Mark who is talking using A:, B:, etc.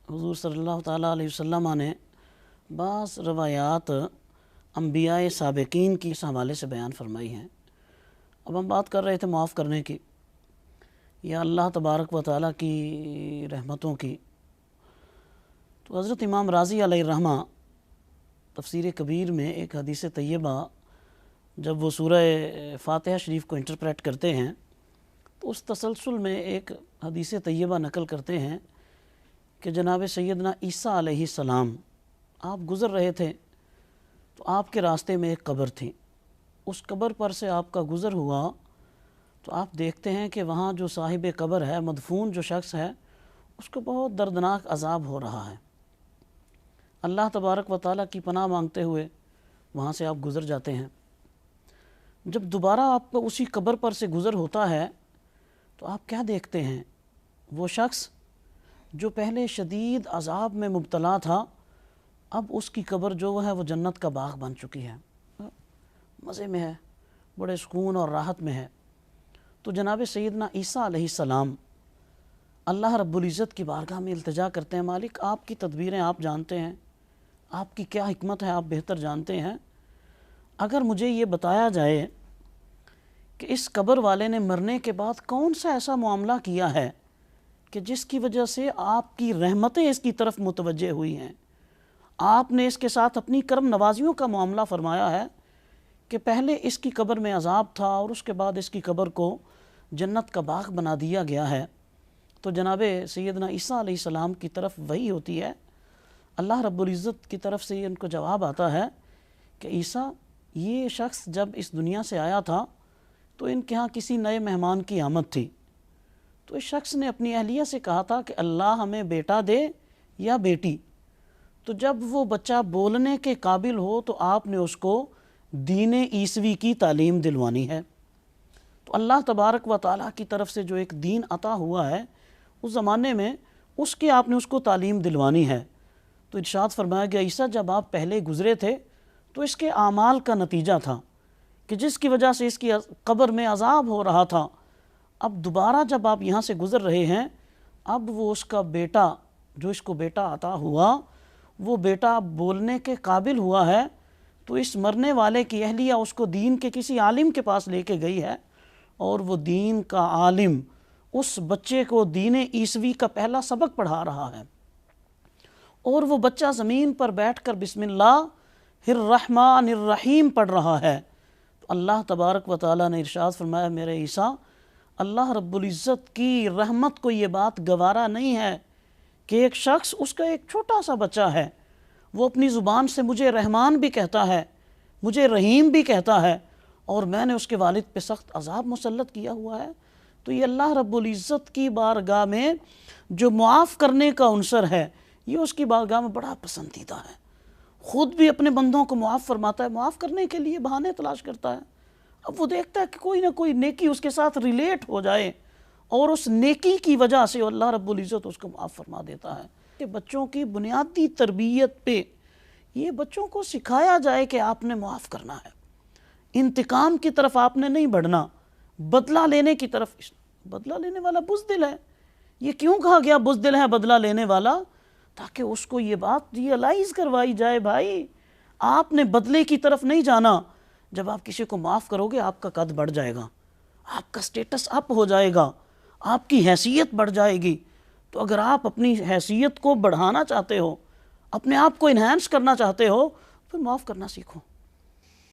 A: حضور صلی اللہ تعالیٰ علیہ وسلم نے بعض روایات انبیاء سابقین کی اس حوالے سے بیان فرمائی ہیں۔ اب ہم بات کر رہے تھے معاف کرنے کی یا اللہ تبارک و تعالیٰ کی رحمتوں کی، تو حضرت امام رازی علیہ الرحمہ تفسیر کبیر میں ایک حدیث طیبہ جب وہ سورہ فاتحہ شریف کو انٹرپریٹ کرتے ہیں تو اس تسلسل میں ایک حدیث طیبہ نقل کرتے ہیں کہ جناب سیدنا عیسیٰ علیہ السلام آپ گزر رہے تھے تو آپ کے راستے میں ایک قبر تھی، اس قبر پر سے آپ کا گزر ہوا تو آپ دیکھتے ہیں کہ وہاں جو صاحب قبر ہے، مدفون جو شخص ہے، اس کو بہت دردناک عذاب ہو رہا ہے۔ اللہ تبارک و تعالیٰ کی پناہ مانگتے ہوئے وہاں سے آپ گزر جاتے ہیں۔ جب دوبارہ آپ کو اسی قبر پر سے گزر ہوتا ہے تو آپ کیا دیکھتے ہیں؟ وہ شخص جو پہلے شدید عذاب میں مبتلا تھا، اب اس کی قبر جو ہے وہ جنت کا باغ بن چکی ہے، مزے میں ہے، بڑے سکون اور راحت میں ہے۔ تو جناب سیدنا عیسیٰ علیہ السلام اللہ رب العزت کی بارگاہ میں التجا کرتے ہیں، مالک آپ کی تدبیریں آپ جانتے ہیں، آپ کی کیا حکمت ہے آپ بہتر جانتے ہیں، اگر مجھے یہ بتایا جائے کہ اس قبر والے نے مرنے کے بعد کون سا ایسا معاملہ کیا ہے کہ جس کی وجہ سے آپ کی رحمتیں اس کی طرف متوجہ ہوئی ہیں، آپ نے اس کے ساتھ اپنی کرم نوازیوں کا معاملہ فرمایا ہے کہ پہلے اس کی قبر میں عذاب تھا اور اس کے بعد اس کی قبر کو جنت کا باغ بنا دیا گیا ہے، تو جناب سیدنا عیسیٰ علیہ السلام کی طرف وحی ہوتی ہے، اللہ رب العزت کی طرف سے ان کو جواب آتا ہے کہ عیسیٰ یہ شخص جب اس دنیا سے آیا تھا تو ان کے ہاں کسی نئے مہمان کی آمد تھی، تو اس شخص نے اپنی اہلیہ سے کہا تھا کہ اللہ ہمیں بیٹا دے یا بیٹی، تو جب وہ بچہ بولنے کے قابل ہو تو آپ نے اس کو دین عیسوی کی تعلیم دلوانی ہے۔ تو اللہ تبارک و تعالیٰ کی طرف سے جو ایک دین عطا ہوا ہے اس زمانے میں اس کی آپ نے اس کو تعلیم دلوانی ہے۔ تو ارشاد فرمایا گیا عیسیٰ جب آپ پہلے گزرے تھے تو اس کے اعمال کا نتیجہ تھا کہ جس کی وجہ سے اس کی قبر میں عذاب ہو رہا تھا، اب دوبارہ جب آپ یہاں سے گزر رہے ہیں، اب وہ اس کا بیٹا جو اس کو بیٹا عطا ہوا، وہ بیٹا بولنے کے قابل ہوا ہے، تو اس مرنے والے کی اہلیہ اس کو دین کے کسی عالم کے پاس لے کے گئی ہے، اور وہ دین کا عالم اس بچے کو دین عیسوی کا پہلا سبق پڑھا رہا ہے، اور وہ بچہ زمین پر بیٹھ کر بسم اللہ الرحمن الرحیم پڑھ رہا ہے۔ تو اللہ تبارک و تعالیٰ نے ارشاد فرمایا میرے عیسیٰ، اللہ رب العزت کی رحمت کو یہ بات گوارا نہیں ہے کہ ایک شخص، اس کا ایک چھوٹا سا بچہ ہے، وہ اپنی زبان سے مجھے رحمان بھی کہتا ہے، مجھے رحیم بھی کہتا ہے، اور میں نے اس کے والد پہ سخت عذاب مسلط کیا ہوا ہے۔ تو یہ اللہ رب العزت کی بارگاہ میں جو معاف کرنے کا عنصر ہے، یہ اس کی بارگاہ میں بڑا پسندیدہ ہے، خود بھی اپنے بندوں کو معاف فرماتا ہے، معاف کرنے کے لیے بہانے تلاش کرتا ہے۔ اب وہ دیکھتا ہے کہ کوئی نہ کوئی نیکی اس کے ساتھ ریلیٹ ہو جائے، اور اس نیکی کی وجہ سے اللہ رب العزت اس کو معاف فرما دیتا ہے۔ کہ بچوں کی بنیادی تربیت پہ یہ بچوں کو سکھایا جائے کہ آپ نے معاف کرنا ہے، انتقام کی طرف آپ نے نہیں بڑھنا، بدلہ لینے کی طرف۔ بدلہ لینے والا بزدل ہے، یہ کیوں کہا گیا بزدل ہے بدلہ لینے والا؟ تاکہ اس کو یہ بات ریئلائز کروائی جائے، بھائی آپ نے بدلے کی طرف نہیں جانا، جب آپ کسی کو معاف کرو گے آپ کا قد بڑھ جائے گا، آپ کا سٹیٹس اپ ہو جائے گا، آپ کی حیثیت بڑھ جائے گی۔ تو اگر آپ اپنی حیثیت کو بڑھانا چاہتے ہو، اپنے آپ کو انہینس کرنا چاہتے ہو، پھر معاف کرنا سیکھو۔